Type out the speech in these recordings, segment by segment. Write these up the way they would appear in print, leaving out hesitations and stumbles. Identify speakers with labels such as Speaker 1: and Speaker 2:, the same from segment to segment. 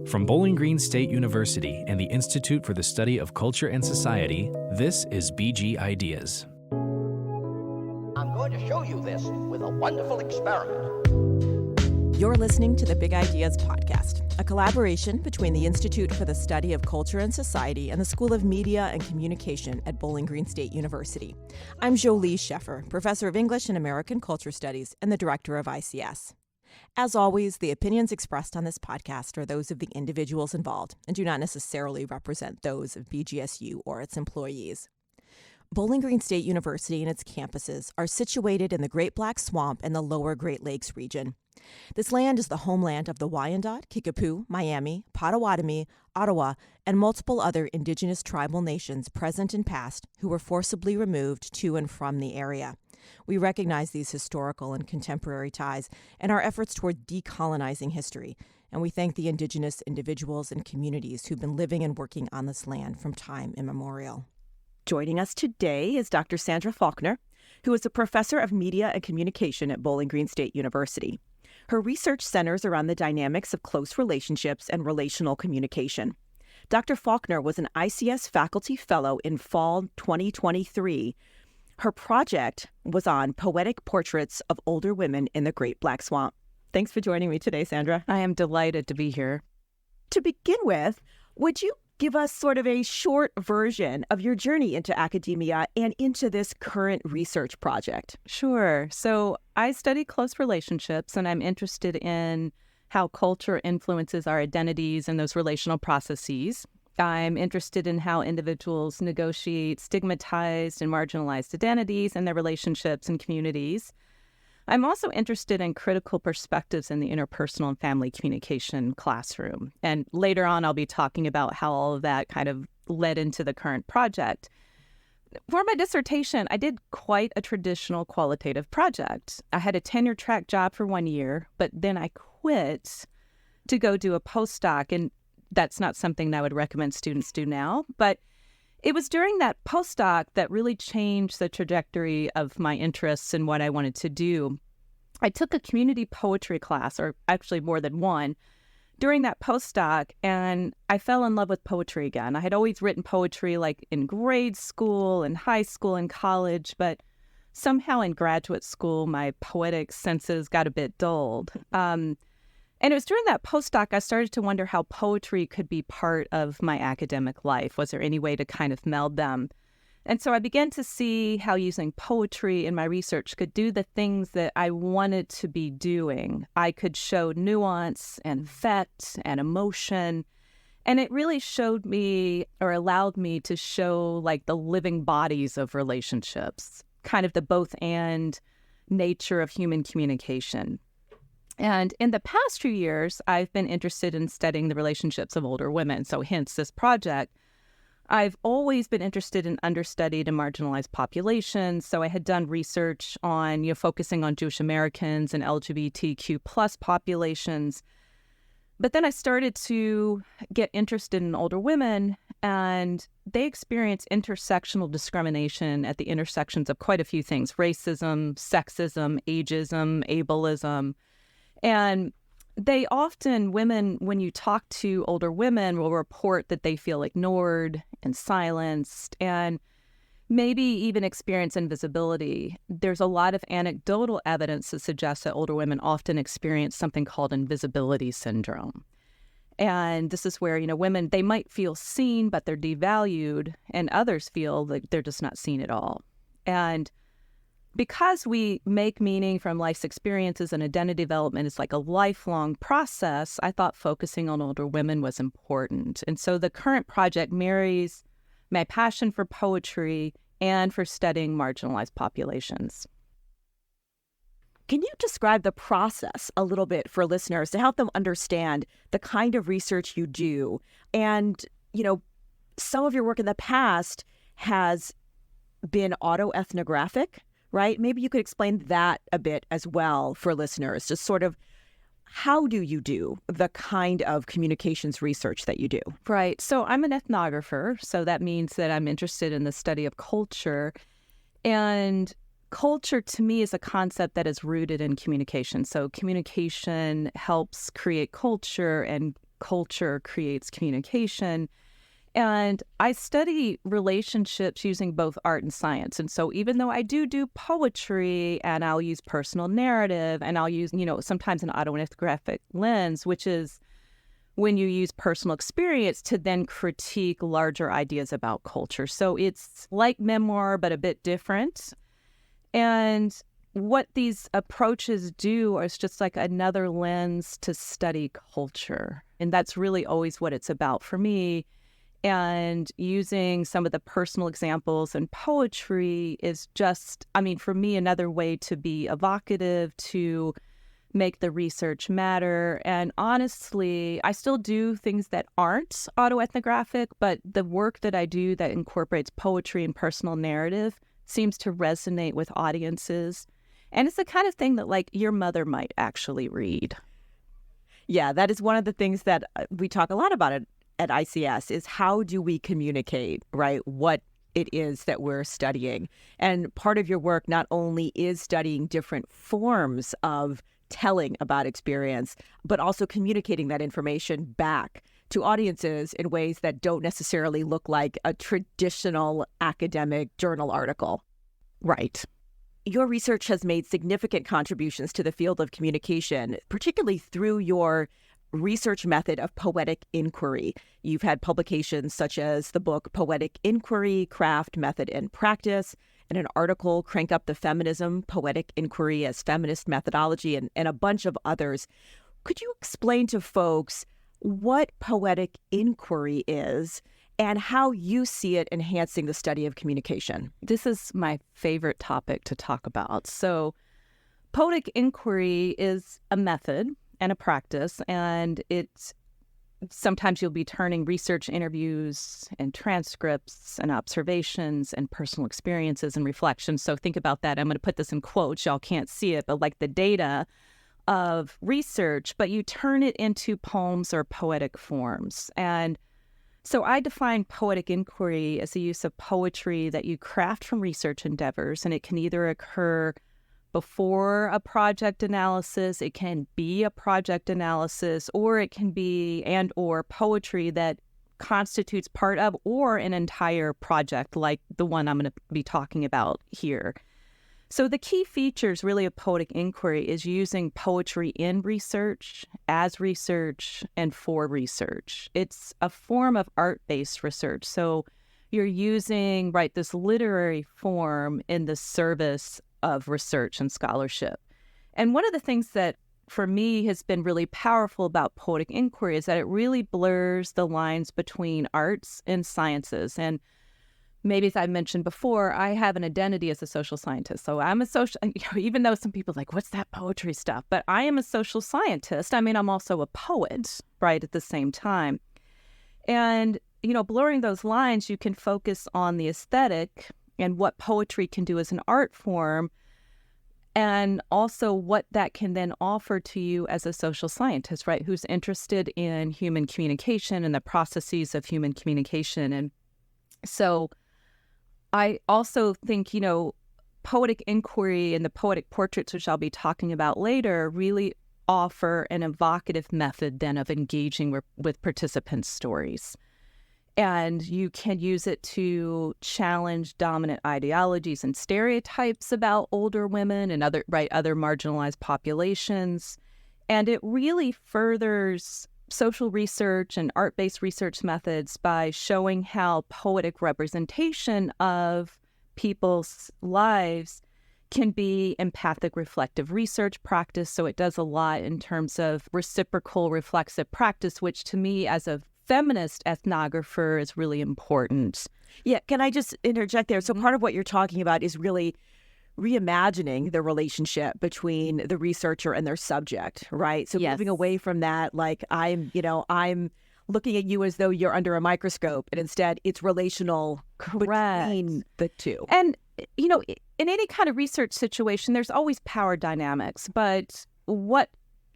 Speaker 1: From Bowling Green State University and the Institute for the Study of Culture and Society, this is BG Ideas.
Speaker 2: I'm going to show you this with a wonderful experiment.
Speaker 3: You're listening to the Big Ideas podcast, a collaboration between the Institute for the Study of Culture and Society and the School of Media and Communication at Bowling Green State University. I'm Jolie Sheffer, Professor of English and American Culture Studies and the Director of ICS. As always, the opinions expressed on this podcast are those of the individuals involved and do not necessarily represent those of BGSU or its employees. Bowling Green State University and its campuses are situated in the Great Black Swamp and the Lower Great Lakes region. This land is the homeland of the Wyandot, Kickapoo, Miami, Potawatomi, Ottawa, and multiple other indigenous tribal nations present and past who were forcibly removed to and from the area. We recognize these historical and contemporary ties in our efforts toward decolonizing history, and we thank the indigenous individuals and communities who've been living and working on this land from time immemorial. Joining us today is Dr. Sandra Faulkner, who is a professor of media and communication at Bowling Green State University. Her research centers around the dynamics of close relationships and relational communication. Dr. Faulkner was an ICS Faculty Fellow in fall 2023. Her project was on poetic portraits of older women in the Great Black Swamp. Thanks for joining me today, Sandra.
Speaker 4: I am delighted to be here.
Speaker 3: To begin with, would you give us sort of a short version of your journey into academia and into this current research project?
Speaker 4: Sure. So I study close relationships, and I'm interested in how culture influences our identities and those relational processes. I'm interested in how individuals negotiate stigmatized and marginalized identities and their relationships and communities. I'm also interested in critical perspectives in the interpersonal and family communication classroom. And later on, I'll be talking about how all of that kind of led into the current project. For my dissertation, I did quite a traditional qualitative project. I had a tenure track job for 1 year, but then I quit to go do a postdoc. And that's not something that I would recommend students do now. But it was during that postdoc that really changed the trajectory of my interests and what I wanted to do. I took a community poetry class, or actually more than one, during that postdoc, and I fell in love with poetry again. I had always written poetry like in grade school and high school and college, but somehow in graduate school, my poetic senses got a bit dulled. And it was during that postdoc I started to wonder how poetry could be part of my academic life. Was there any way to kind of meld them? And so I began to see how using poetry in my research could do the things that I wanted to be doing. I could show nuance and effect and emotion. And it really showed me, or allowed me to show like the living bodies of relationships, kind of the both and nature of human communication. And in the past few years, I've been interested in studying the relationships of older women. So hence this project. I've always been interested in understudied and marginalized populations. So I had done research on, focusing on Jewish Americans and LGBTQ plus populations. But then I started to get interested in older women, and they experience intersectional discrimination at the intersections of quite a few things: racism, sexism, ageism, ableism. And they often, women, when you talk to older women, will report that they feel ignored and silenced and maybe even experience invisibility. There's a lot of anecdotal evidence that suggests that older women often experience something called invisibility syndrome. And this is where, women, they might feel seen, but they're devalued, and others feel like they're just not seen at all. And because we make meaning from life's experiences and identity development is like a lifelong process, I thought focusing on older women was important. And so the current project marries my passion for poetry and for studying marginalized populations.
Speaker 3: Can you describe the process a little bit for listeners to help them understand the kind of research you do? And, some of your work in the past has been autoethnographic, right? Maybe you could explain that a bit as well for listeners, just sort of how do you do the kind of communications research that you do?
Speaker 4: Right. So I'm an ethnographer. So that means that I'm interested in the study of culture. And culture to me is a concept that is rooted in communication. So communication helps create culture, and culture creates communication. And I study relationships using both art and science. And so even though I do poetry, and I'll use personal narrative, and I'll use, sometimes an autoethnographic lens, which is when you use personal experience to then critique larger ideas about culture. So it's like memoir, but a bit different. And what these approaches do is just like another lens to study culture. And that's really always what it's about for me. And using some of the personal examples in poetry is just, for me, another way to be evocative, to make the research matter. And honestly, I still do things that aren't autoethnographic, but the work that I do that incorporates poetry and personal narrative seems to resonate with audiences. And it's the kind of thing that, like, your mother might actually read.
Speaker 3: Yeah, that is one of the things that we talk a lot about at ICS is how do we communicate, right, what it is that we're studying. And part of your work not only is studying different forms of telling about experience, but also communicating that information back to audiences in ways that don't necessarily look like a traditional academic journal article.
Speaker 4: Right.
Speaker 3: Your research has made significant contributions to the field of communication, particularly through your research method of poetic inquiry. You've had publications such as the book Poetic Inquiry, Craft, Method, and Practice, and an article, Crank Up the Feminism, Poetic Inquiry as Feminist Methodology, and a bunch of others. Could you explain to folks what poetic inquiry is and how you see it enhancing the study of communication?
Speaker 4: This is my favorite topic to talk about. So poetic inquiry is a method and a practice, and it's sometimes you'll be turning research interviews and transcripts and observations and personal experiences and reflections. So think about that. I'm going to put this in quotes. Y'all can't see it, but like the data of research, but you turn it into poems or poetic forms. And so I define poetic inquiry as the use of poetry that you craft from research endeavors, and it can either occur before a project analysis, it can be a project analysis, or it can be or poetry that constitutes part of or an entire project like the one I'm going to be talking about here. So the key features really of poetic inquiry is using poetry in research, as research, and for research. It's a form of art-based research. So you're using, this literary form in the service of research and scholarship. And one of the things that for me has been really powerful about poetic inquiry is that it really blurs the lines between arts and sciences. And maybe as I mentioned before, I have an identity as a social scientist. So I'm a social, even though some people are like, what's that poetry stuff? But I am a social scientist. I'm also a poet, right, at the same time. And, blurring those lines, you can focus on the aesthetic and what poetry can do as an art form, and also what that can then offer to you as a social scientist, right, who's interested in human communication and the processes of human communication. And so I also think, poetic inquiry and the poetic portraits, which I'll be talking about later, really offer an evocative method then of engaging with participants' stories. And you can use it to challenge dominant ideologies and stereotypes about older women and other marginalized populations. And it really furthers social research and art-based research methods by showing how poetic representation of people's lives can be empathic reflective research practice. So it does a lot in terms of reciprocal reflexive practice, which to me as a feminist ethnographer is really important.
Speaker 3: Yeah, can I just interject there? So part of what you're talking about is really reimagining the relationship between the researcher and their subject, right? So moving away from that, like I'm looking at you as though you're under a microscope, and instead it's relational between the two.
Speaker 4: And, in any kind of research situation, there's always power dynamics, but what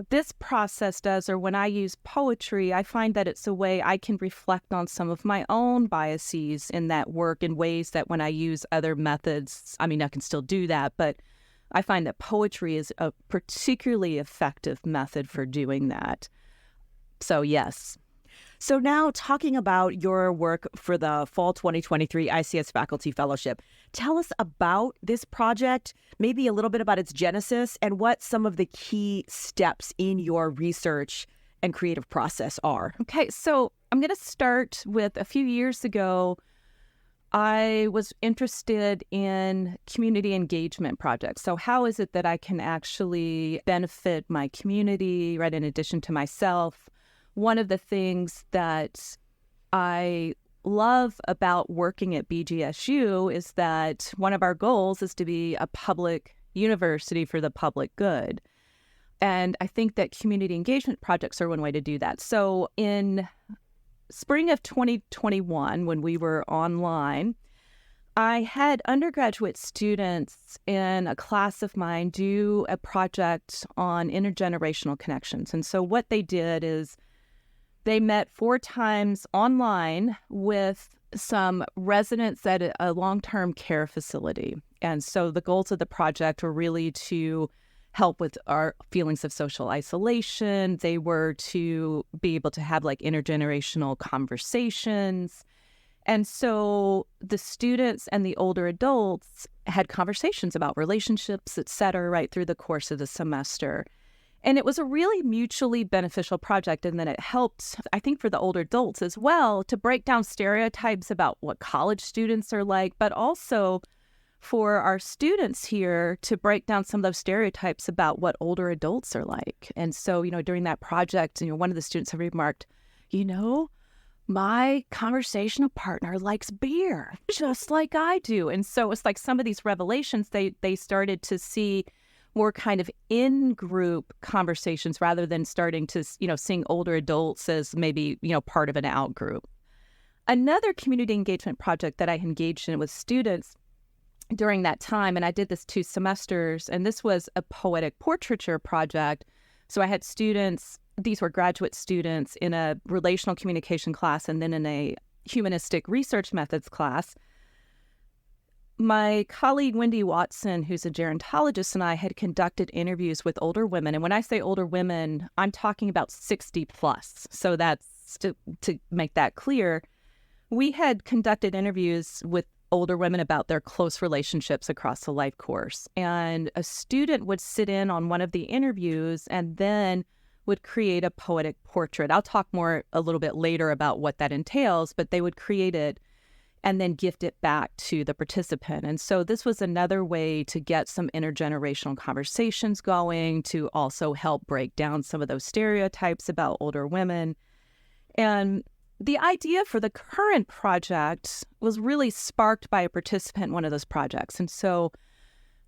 Speaker 4: this process does, or when I use poetry, I find that it's a way I can reflect on some of my own biases in that work in ways that when I use other methods, I can still do that, but I find that poetry is a particularly effective method for doing that. So yes.
Speaker 3: So now talking about your work for the Fall 2023 ICS Faculty Fellowship, tell us about this project, maybe a little bit about its genesis and what some of the key steps in your research and creative process are.
Speaker 4: Okay, so I'm going to start with a few years ago, I was interested in community engagement projects. So how is it that I can actually benefit my community, right, in addition to myself? One of the things that I love about working at BGSU is that one of our goals is to be a public university for the public good. And I think that community engagement projects are one way to do that. So in spring of 2021, when we were online, I had undergraduate students in a class of mine do a project on intergenerational connections. And so what they did is they met 4 times online with some residents at a long-term care facility. And so the goals of the project were really to help with our feelings of social isolation. They were to be able to have like intergenerational conversations. And so the students and the older adults had conversations about relationships, et cetera, right through the course of the semester. And it was a really mutually beneficial project. And then it helped, I think, for the older adults as well, to break down stereotypes about what college students are like, but also for our students here to break down some of those stereotypes about what older adults are like. And so, during that project, one of the students had remarked, my conversational partner likes beer, just like I do. And so it's like some of these revelations, they started to see more kind of in-group conversations rather than starting to, seeing older adults as maybe, part of an out-group. Another community engagement project that I engaged in with students during that time, and I did this 2 semesters, and this was a poetic portraiture project. So I had students, these were graduate students in a relational communication class and then in a humanistic research methods class. My colleague, Wendy Watson, who's a gerontologist, and I had conducted interviews with older women. And when I say older women, I'm talking about 60 plus. So that's to make that clear. We had conducted interviews with older women about their close relationships across the life course. And a student would sit in on one of the interviews and then would create a poetic portrait. I'll talk more a little bit later about what that entails, but they would create it and then gift it back to the participant. And so this was another way to get some intergenerational conversations going, to also help break down some of those stereotypes about older women. And the idea for the current project was really sparked by a participant in one of those projects. And so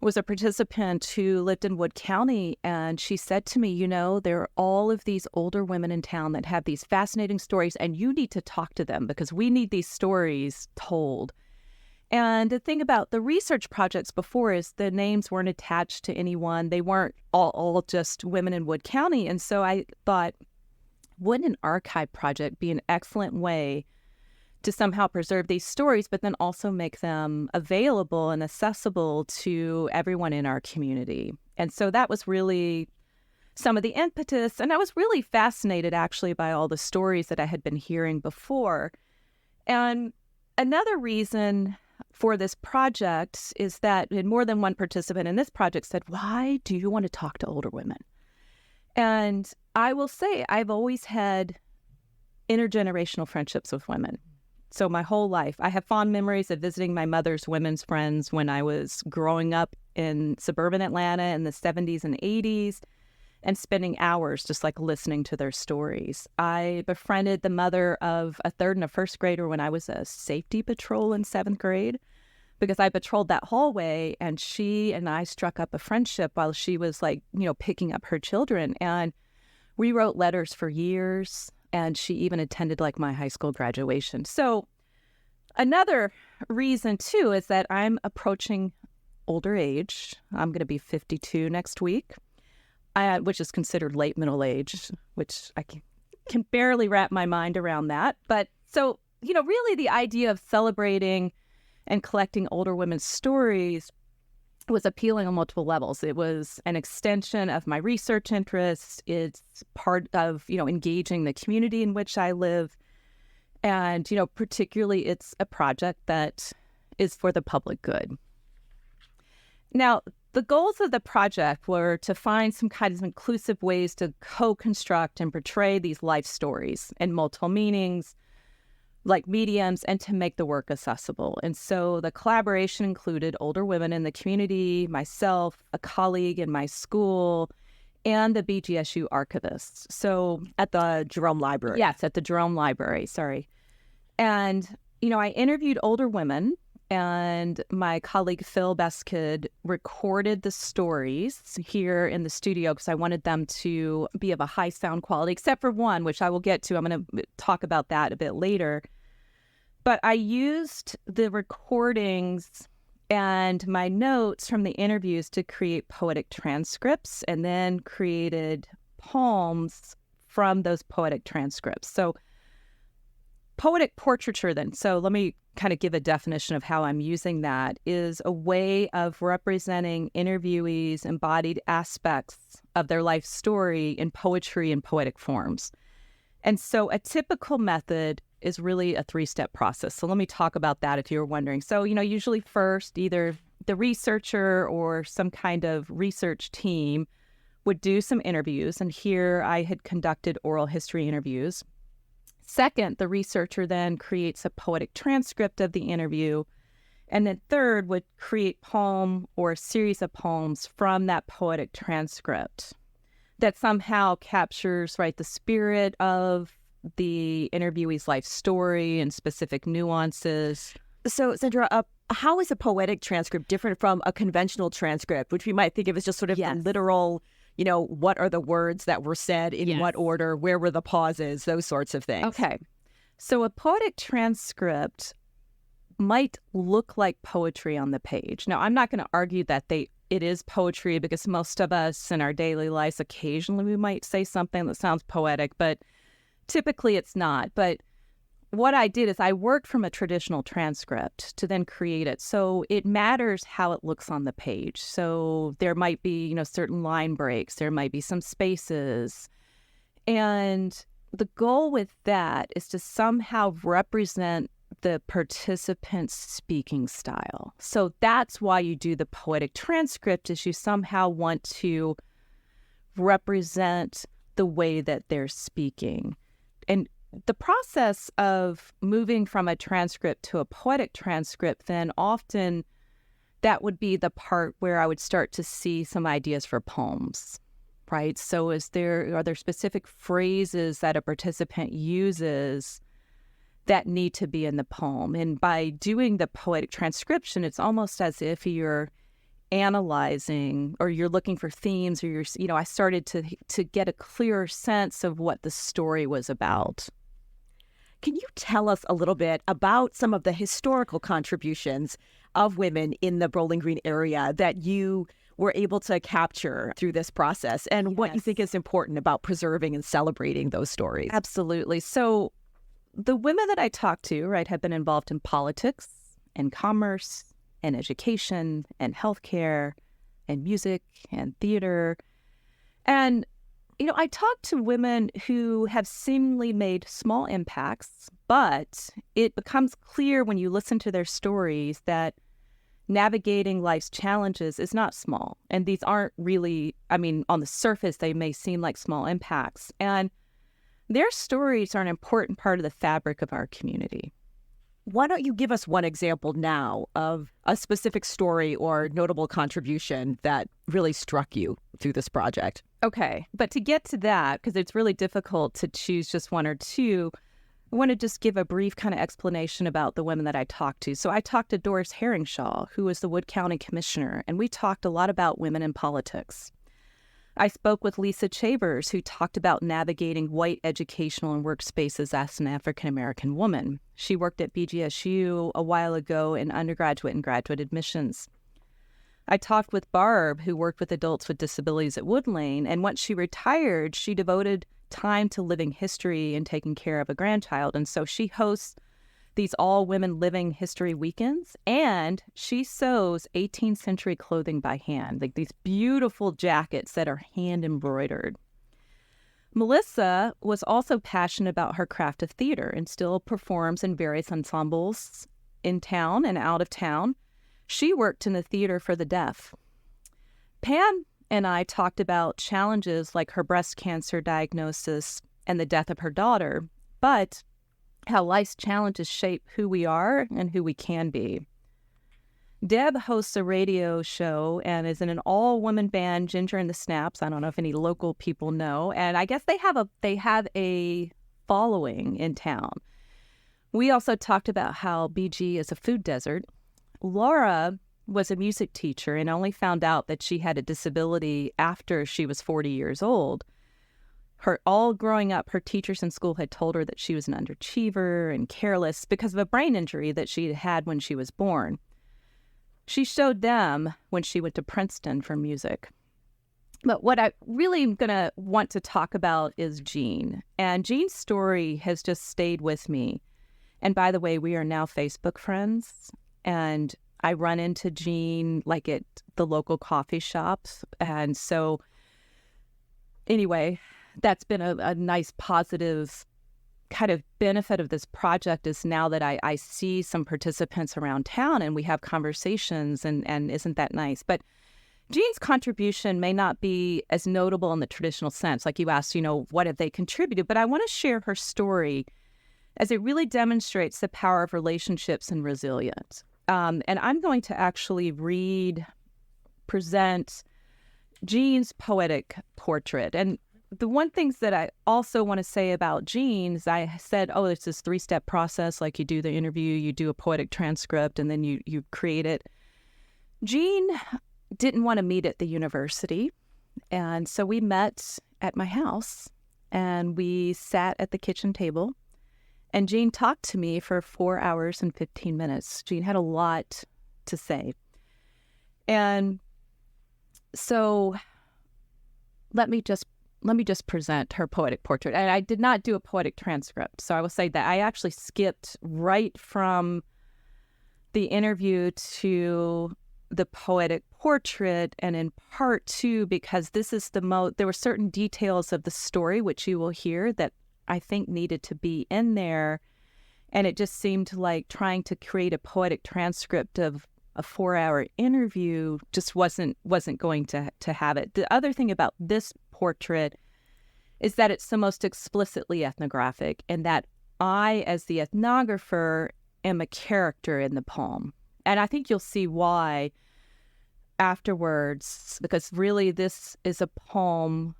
Speaker 4: it was a participant who lived in Wood County, and she said to me, there are all of these older women in town that have these fascinating stories, and you need to talk to them because we need these stories told. And the thing about the research projects before is the names weren't attached to anyone. They weren't all just women in Wood County. And so I thought, wouldn't an archive project be an excellent way to somehow preserve these stories, but then also make them available and accessible to everyone in our community? And so that was really some of the impetus. And I was really fascinated, actually, by all the stories that I had been hearing before. And another reason for this project is that more than one participant in this project said, why do you want to talk to older women? And I will say I've always had intergenerational friendships with women. So my whole life, I have fond memories of visiting my mother's women's friends when I was growing up in suburban Atlanta in the 70s and 80s and spending hours just like listening to their stories. I befriended the mother of a 3rd and a 1st grader when I was a safety patrol in 7th grade because I patrolled that hallway, and she and I struck up a friendship while she was picking up her children. And we wrote letters for years. And she even attended my high school graduation. So another reason, too, is that I'm approaching older age. I'm going to be 52 next week, which is considered late middle age, which I can barely wrap my mind around that. But so, really the idea of celebrating and collecting older women's stories was appealing on multiple levels. It was an extension of my research interests. It's part of, engaging the community in which I live. And, particularly it's a project that is for the public good. Now, the goals of the project were to find some kind of inclusive ways to co-construct and portray these life stories in multiple meanings, like mediums, and to make the work accessible. And so the collaboration included older women in the community, myself, a colleague in my school, and the BGSU archivists. So
Speaker 3: At the Jerome Library.
Speaker 4: yes, at the Jerome Library, sorry. And, I interviewed older women, and my colleague Phil Beskid recorded the stories here in the studio because I wanted them to be of a high sound quality, except for one, which I will get to. I'm going to talk about that a bit later. But I used the recordings and my notes from the interviews to create poetic transcripts, and then created poems from those poetic transcripts. So poetic portraiture then, so let me kind of give a definition of how I'm using that, is a way of representing interviewees' embodied aspects of their life story in poetry and poetic forms. And so a typical method is really a 3-step process. So let me talk about that if you're wondering. So, usually first, either the researcher or some kind of research team would do some interviews. And here I had conducted oral history interviews. Second, the researcher then creates a poetic transcript of the interview. And then third, would create poem or a series of poems from that poetic transcript that somehow captures, the spirit of the interviewee's life story and specific nuances.
Speaker 3: So, Sandra, how is a poetic transcript different from a conventional transcript, which we might think of as just sort of
Speaker 4: Yes.
Speaker 3: literal, what are the words that were said, in
Speaker 4: Yes.
Speaker 3: what order, where were the pauses, those sorts of things?
Speaker 4: Okay. So a poetic transcript might look like poetry on the page. Now, I'm not going to argue that it is poetry, because most of us in our daily lives, occasionally we might say something that sounds poetic, but typically it's not. But what I did is I worked from a traditional transcript to then create it. So it matters how it looks on the page. So there might be, certain line breaks, there might be some spaces. And the goal with that is to somehow represent the participant's speaking style. So that's why you do the poetic transcript, is you somehow want to represent the way that they're speaking. And the process of moving from a transcript to a poetic transcript, then often that would be the part where I would start to see some ideas for poems, right? So are there specific phrases that a participant uses that need to be in the poem? And by doing the poetic transcription, it's almost as if you're analyzing, or you're looking for themes, or I started to get a clearer sense of what the story was about.
Speaker 3: Can you tell us a little bit about some of the historical contributions of women in the Bowling Green area that you were able to capture through this process, and what you
Speaker 4: Yes.
Speaker 3: think is important about preserving and celebrating those stories?
Speaker 4: Absolutely. So the women that I talked to, have been involved in politics and commerce and education and healthcare and music and theater. And, I talked to women who have seemingly made small impacts, but it becomes clear when you listen to their stories that navigating life's challenges is not small. And these aren't really, on the surface, they may seem like small impacts. And their stories are an important part of the fabric of our community.
Speaker 3: Why don't you give us one example now of a specific story or notable contribution that really struck you through this project?
Speaker 4: Okay, but to get to that, because it's really difficult to choose just one or two, I want to just give a brief kind of explanation about the women that I talked to. So I talked to Doris Herringshaw, who was the Wood County Commissioner, and we talked a lot about women in politics. I spoke with Lisa Chavers, who talked about navigating white educational and workspaces as an African-American woman. She worked at BGSU a while ago in undergraduate and graduate admissions. I talked with Barb, who worked with adults with disabilities at Wood Lane, and once she retired, she devoted time to living history and taking care of a grandchild. And so she hosts these all-women living history weekends, and she sews 18th century clothing by hand, like these beautiful jackets that are hand embroidered. Melissa was also passionate about her craft of theater and still performs in various ensembles in town and out of town. She worked in the theater for the deaf. Pam and I talked about challenges like her breast cancer diagnosis and the death of her daughter, but how life's challenges shape who we are and who we can be. Deb hosts a radio show and is in an all-woman band, Ginger and the Snaps. I don't know if any local people know, and I guess they have a following in town. We also talked about how BG is a food desert. Laura was a music teacher and only found out that she had a disability after she was 40 years old. All growing up, her teachers in school had told her that she was an underachiever and careless because of a brain injury that she had when she was born. She showed them when she went to Princeton for music. But what I really am going to want to talk about is Jean. And Jean's story has just stayed with me. And by the way, we are now Facebook friends. And I run into Jean like at the local coffee shops. And so anyway, that's been a nice positive kind of benefit of this project is now that I see some participants around town and we have conversations and isn't that nice? But Jean's contribution may not be as notable in the traditional sense. Like you asked, what have they contributed? But I want to share her story as it really demonstrates the power of relationships and resilience. And I'm going to actually present Jean's poetic portrait. And the one things that I also want to say about Jean is I said, it's this 3-step process. Like you do the interview, you do a poetic transcript, and then you create it. Jean didn't want to meet at the university. And so we met at my house and we sat at the kitchen table. And Jean talked to me for 4 hours and 15 minutes. Jean had a lot to say. And so let me just present her poetic portrait. And I did not do a poetic transcript. So I will say that I actually skipped right from the interview to the poetic portrait, and in part 2, because this is there were certain details of the story, which you will hear, that I think needed to be in there. And it just seemed like trying to create a poetic transcript of a 4-hour interview just wasn't going to have it. The other thing about this portrait is that it's the most explicitly ethnographic, and that I, as the ethnographer, am a character in the poem. And I think you'll see why afterwards, because really this is a poem,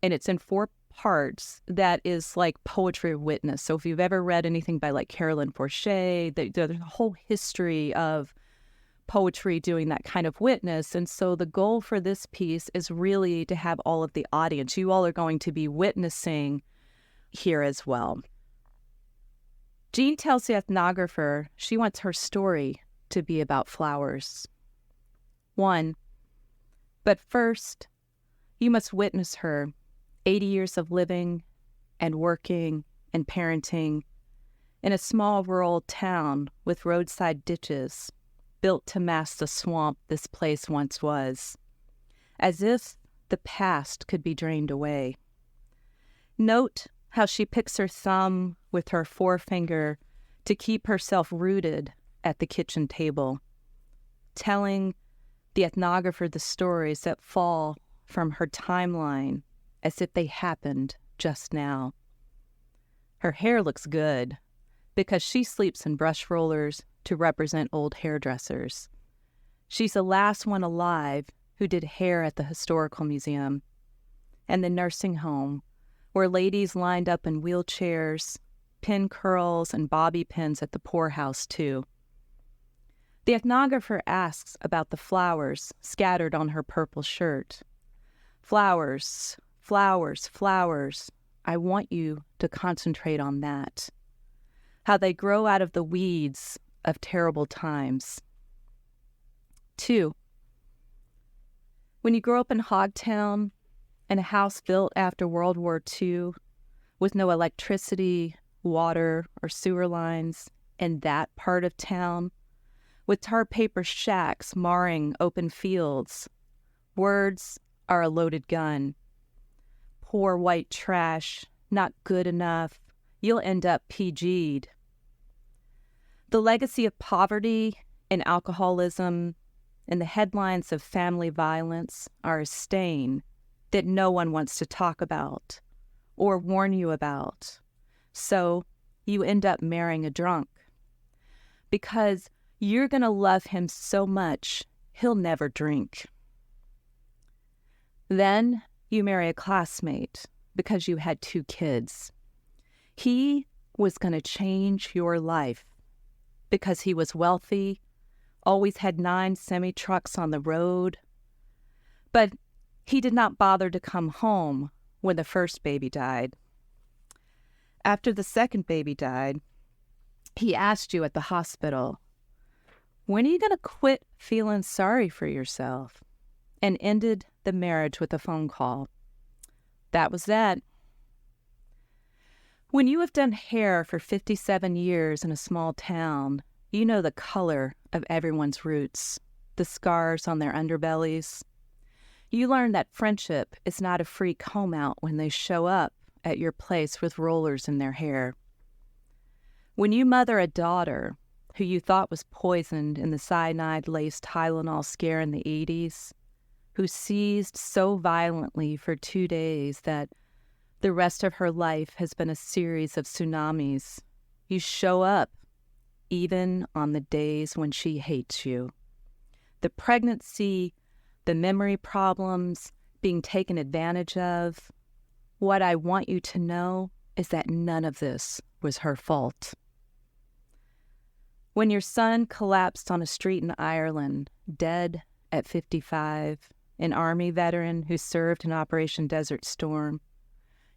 Speaker 4: and it's in 4 parts, that is like poetry of witness. So if you've ever read anything by like Carolyn Forche, there's a whole history of poetry doing that kind of witness. And so the goal for this piece is really to have all of the audience. You all are going to be witnessing here as well. Jean tells the ethnographer she wants her story to be about flowers. 1, but first, you must witness her 80 years of living and working and parenting in a small rural town with roadside ditches built to mask the swamp this place once was, as if the past could be drained away. Note how she picks her thumb with her forefinger to keep herself rooted at the kitchen table, telling the ethnographer the stories that fall from her timeline as if they happened just now. Her hair looks good because she sleeps in brush rollers to represent old hairdressers. She's the last one alive who did hair at the Historical Museum and the nursing home, where ladies lined up in wheelchairs, pin curls and bobby pins at the poorhouse too. The ethnographer asks about the flowers scattered on her purple shirt. Flowers, flowers, flowers. I want you to concentrate on that. How they grow out of the weeds of terrible times. 2, when you grow up in Hogtown, in a house built after World War II, with no electricity, water, or sewer lines, in that part of town, with tar paper shacks marring open fields. Words are a loaded gun. Poor white trash, not good enough. You'll end up PG'd. The legacy of poverty and alcoholism and the headlines of family violence are a stain that no one wants to talk about or warn you about. So you end up marrying a drunk because you're going to love him so much he'll never drink. Then you marry a classmate because you had 2 kids. He was going to change your life because he was wealthy, always had 9 semi-trucks on the road. But he did not bother to come home when the first baby died. After the second baby died, he asked you at the hospital, "When are you going to quit feeling sorry for yourself?" and ended the marriage with a phone call. That was that. When you have done hair for 57 years in a small town, you know the color of everyone's roots, the scars on their underbellies. You learn that friendship is not a free comb out when they show up at your place with rollers in their hair. When you mother a daughter who you thought was poisoned in the cyanide-laced Tylenol scare in the 80s, who seized so violently for 2 days that the rest of her life has been a series of tsunamis, you show up even on the days when she hates you. The pregnancy, the memory problems, being taken advantage of. What I want you to know is that none of this was her fault. When your son collapsed on a street in Ireland, dead at 55, an Army veteran who served in Operation Desert Storm,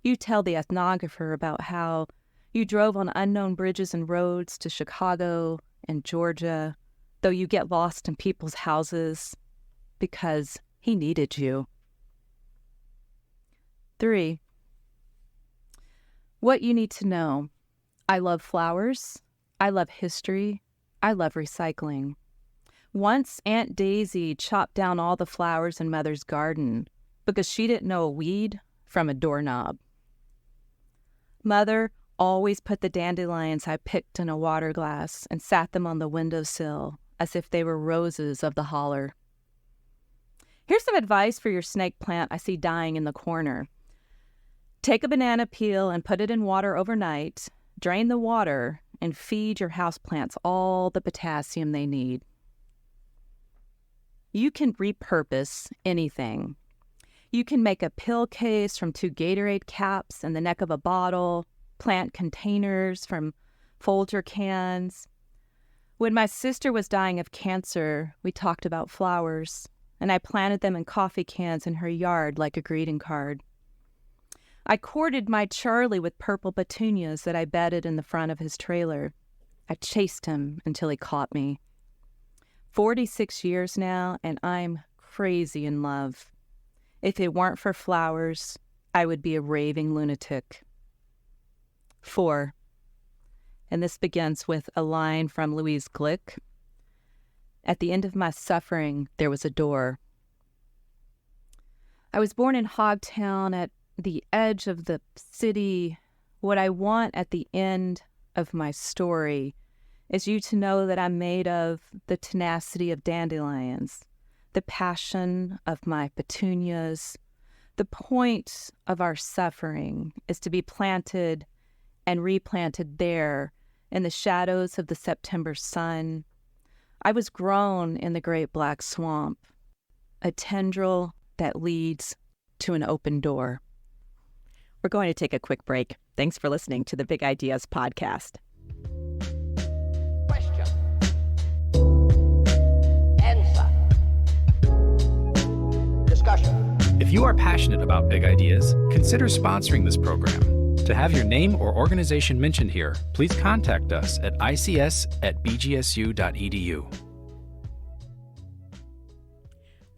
Speaker 4: you tell the ethnographer about how you drove on unknown bridges and roads to Chicago and Georgia, though you get lost in people's houses because he needed you. 3. What you need to know. I love flowers. I love history. I love recycling. Once Aunt Daisy chopped down all the flowers in Mother's garden because she didn't know a weed from a doorknob. Mother always put the dandelions I picked in a water glass and sat them on the windowsill as if they were roses of the holler. Here's some advice for your snake plant I see dying in the corner. Take a banana peel and put it in water overnight, drain the water, and feed your houseplants all the potassium they need. You can repurpose anything. You can make a pill case from 2 Gatorade caps and the neck of a bottle, plant containers from Folger cans. When my sister was dying of cancer, we talked about flowers, and I planted them in coffee cans in her yard like a greeting card. I courted my Charlie with purple petunias that I bedded in the front of his trailer. I chased him until he caught me. 46 years now, and I'm crazy in love. If it weren't for flowers, I would be a raving lunatic. 4. And this begins with a line from Louise Glick. At the end of my suffering, there was a door. I was born in Hogtown at the edge of the city. What I want at the end of my story is you to know that I'm made of the tenacity of dandelions, the passion of my petunias. The point of our suffering is to be planted and replanted there in the shadows of the September sun. I was grown in the great black swamp, a tendril that leads to an open door.
Speaker 3: We're going to take a quick break. Thanks for listening to the Big Ideas podcast.
Speaker 2: Question. Answer. Discussion.
Speaker 1: If you are passionate about big ideas, consider sponsoring this program. To have your name or organization mentioned here, please contact us at ics@bgsu.edu.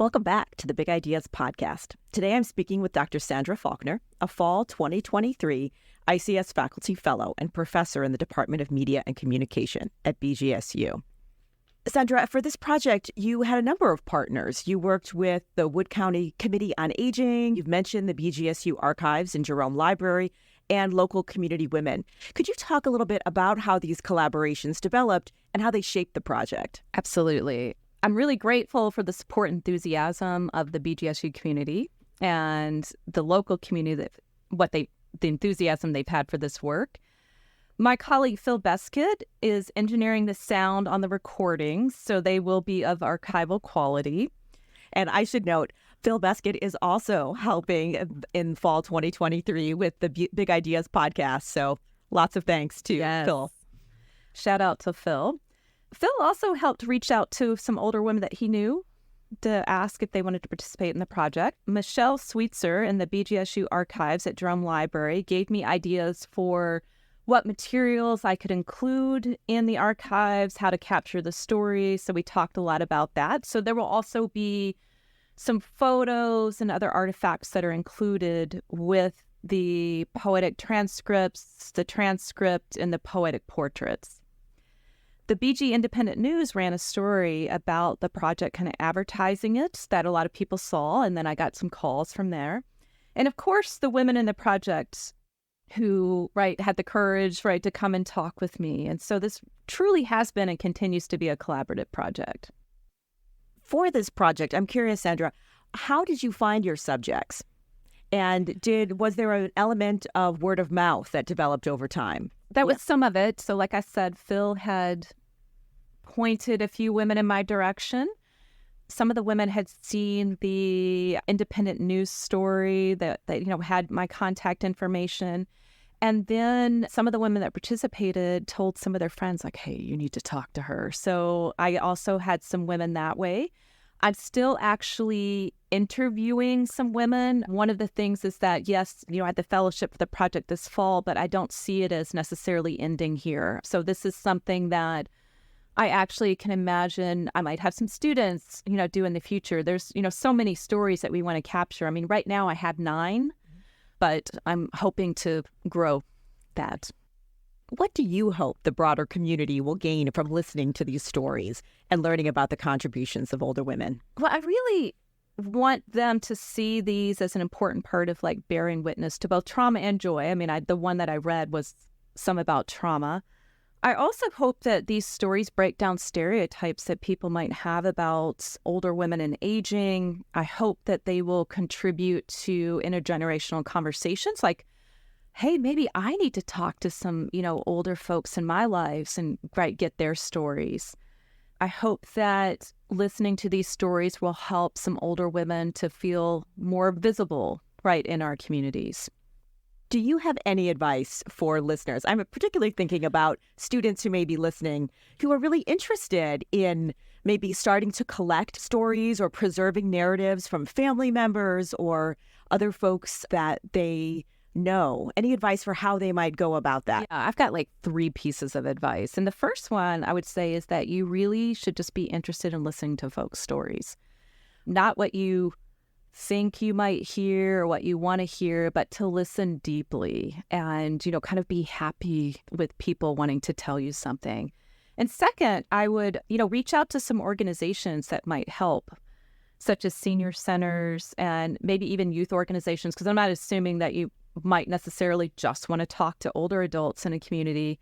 Speaker 3: Welcome back to the Big Ideas Podcast. Today I'm speaking with Dr. Sandra Faulkner, a fall 2023 ICS Faculty Fellow and Professor in the Department of Media and Communication at BGSU. Sandra, for this project, you had a number of partners. You worked with the Wood County Committee on Aging, you've mentioned the BGSU Archives and Jerome Library, and local community women. Could you talk a little bit about how these collaborations developed and how they shaped the project?
Speaker 4: Absolutely. I'm really grateful for the support and enthusiasm of the BGSU community and the local community, the enthusiasm they've had for this work. My colleague Phil Beskid is engineering the sound on the recordings, so they will be of archival quality.
Speaker 3: And I should note, Phil Beskid is also helping in fall 2023 with the Big Ideas podcast. So lots of thanks to Phil.
Speaker 4: Shout out to Phil. Phil also helped reach out to some older women that he knew to ask if they wanted to participate in the project. Michelle Sweetser in the BGSU Archives at Jerome Library gave me ideas for what materials I could include in the archives, how to capture the story. So we talked a lot about that. So there will also be some photos and other artifacts that are included with the poetic transcripts, the transcript, and the poetic portraits. The BG Independent News ran a story about the project, kind of advertising it, that a lot of people saw, and then I got some calls from there. And of course, the women in the project who, had the courage, to come and talk with me. And so this truly has been and continues to be a collaborative project.
Speaker 3: For this project, I'm curious, Sandra, how did you find your subjects? And was there an element of word of mouth that developed over time?
Speaker 4: That was some of it. So like I said, Phil had pointed a few women in my direction. Some of the women had seen the independent news story that had my contact information. And then some of the women that participated told some of their friends, like, hey, you need to talk to her. So I also had some women that way. I'm still actually interviewing some women. One of the things is that, yes, I had the fellowship for the project this fall, but I don't see it as necessarily ending here. So this is something that I actually can imagine I might have some students, do in the future. There's, so many stories that we want to capture. I mean, right now I have 9, but I'm hoping to grow that.
Speaker 3: What do you hope the broader community will gain from listening to these stories and learning about the contributions of older women?
Speaker 4: Well, I really want them to see these as an important part of bearing witness to both trauma and joy. I mean, the one that I read was some about trauma. I also hope that these stories break down stereotypes that people might have about older women and aging. I hope that they will contribute to intergenerational conversations like, hey, maybe I need to talk to some, older folks in my lives and get their stories. I hope that listening to these stories will help some older women to feel more visible, in our communities.
Speaker 3: Do you have any advice for listeners? I'm particularly thinking about students who may be listening who are really interested in maybe starting to collect stories or preserving narratives from family members or other folks that they know. Any advice for how they might go about that?
Speaker 4: Yeah, I've got 3 pieces of advice. And the first one I would say is that you really should just be interested in listening to folks' stories. Not what you think you might hear or what you want to hear, but to listen deeply and, kind of be happy with people wanting to tell you something. And second, I would, reach out to some organizations that might help, such as senior centers and maybe even youth organizations, because I'm not assuming that you might necessarily just want to talk to older adults in a community.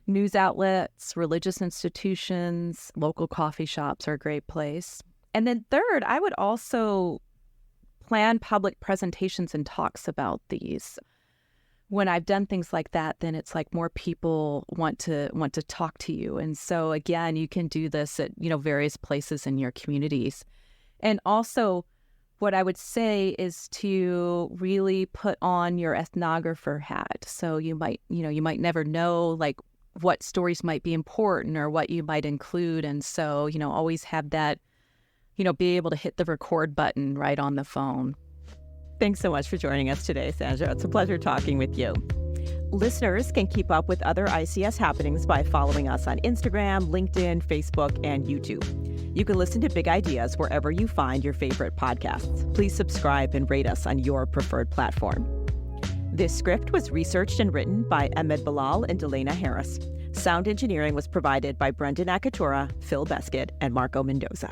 Speaker 4: News outlets, religious institutions, local coffee shops are a great place. And then third, I would also plan public presentations and talks about these. When I've done things like that, then it's more people want to talk to you. And so again, you can do this at, various places in your communities. And also what I would say is to really put on your ethnographer hat. So you might never know what stories might be important or what you might include. And so, always have that, be able to hit the record button right on the phone.
Speaker 3: Thanks so much for joining us today, Sandra. It's a pleasure talking with you. Listeners can keep up with other ICS happenings by following us on Instagram, LinkedIn, Facebook, and YouTube. You can listen to Big Ideas wherever you find your favorite podcasts. Please subscribe and rate us on your preferred platform. This script was researched and written by Ahmed Bilal and Delana Harris. Sound engineering was provided by Brendan Akatura, Phil Beskett, and Marco Mendoza.